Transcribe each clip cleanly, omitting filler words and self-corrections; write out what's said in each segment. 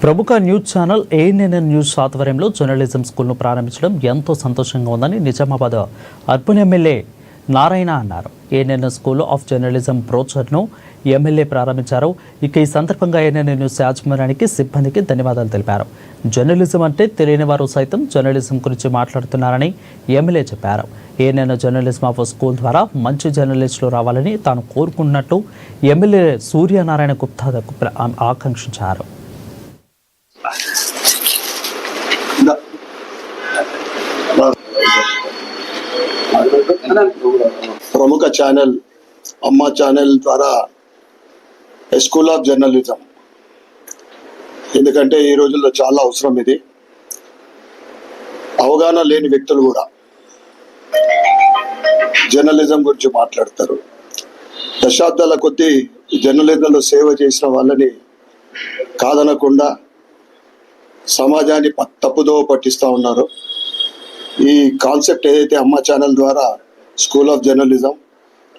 ప్రముఖ news channel ANN news ఆధ్వర్యంలో journalism స్కూల్ను ప్రారంభించడం ఎంతో సంతోషంగా ఉందని నిజామాబాద్ అర్బన్ ఎమ్మెల్యే నారాయణ అన్నారు. ఏఎన్ఎన్ స్కూల్ ఆఫ్ జర్నలిజం బ్రోచర్ను ఎమ్మెల్యే ప్రారంభించారు. ఇక ఈ సందర్భంగా ఏఎన్ఎన్ న్యూస్ యాజమాన్యానికి సిబ్బందికి ధన్యవాదాలు తెలిపారు. జర్నలిజం అంటే తెలియని వారు సైతం జర్నలిజం గురించి మాట్లాడుతున్నారని ఎమ్మెల్యే చెప్పారు. ఏఎన్ఎన్ జర్నలిజం ఆఫ్ స్కూల్ ద్వారా మంచి జర్నలిస్టులు రావాలని తాను కోరుకున్నట్టు ఎమ్మెల్యే సూర్యనారాయణ గుప్తా ఆకాంక్షించారు. ప్రముఖ ఛానల్ అమ్మ ఛానల్ ద్వారా స్కూల్ ఆఫ్ జర్నలిజం, ఎందుకంటే ఈ రోజుల్లో చాలా అవసరం. ఇది అవగాహన లేని వ్యక్తులు కూడా జర్నలిజం గురించి మాట్లాడతారు. దశాబ్దాల కొద్దీ జర్నలిజంలో సేవ చేసిన వాళ్ళని కాదనకుండా సమాజాన్ని తప్పుదోవ పట్టిస్తూ ఉన్నారు. ఈ కాన్సెప్ట్ ఏదైతే అమ్మ ఛానల్ ద్వారా స్కూల్ ఆఫ్ జర్నలిజం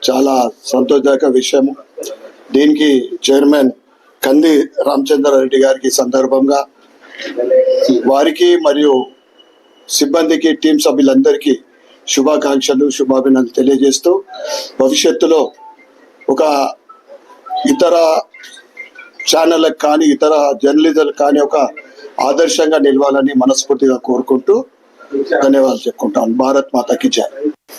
చాలా సంతోషదాయక విషయం. దీనికి చైర్మన్ కంది రామచంద్రారెడ్డి గారికి సందర్భంగా వారికి మరియు సిబ్బందికి టీం సభ్యులందరికీ శుభాకాంక్షలు శుభాభినందనలు తెలియజేస్తూ భవిష్యత్తులో ఒక ఇతర ఛానళ్ళకు కానీ ఇతర జర్నలిజంలకు కానీ ఒక ఆదర్శంగా నిలవాలని మనస్ఫూర్తిగా కోరుకుంటూ ధన్యవాదాలు చెప్పుకుంటాను. భారత్ మాతాకి జై.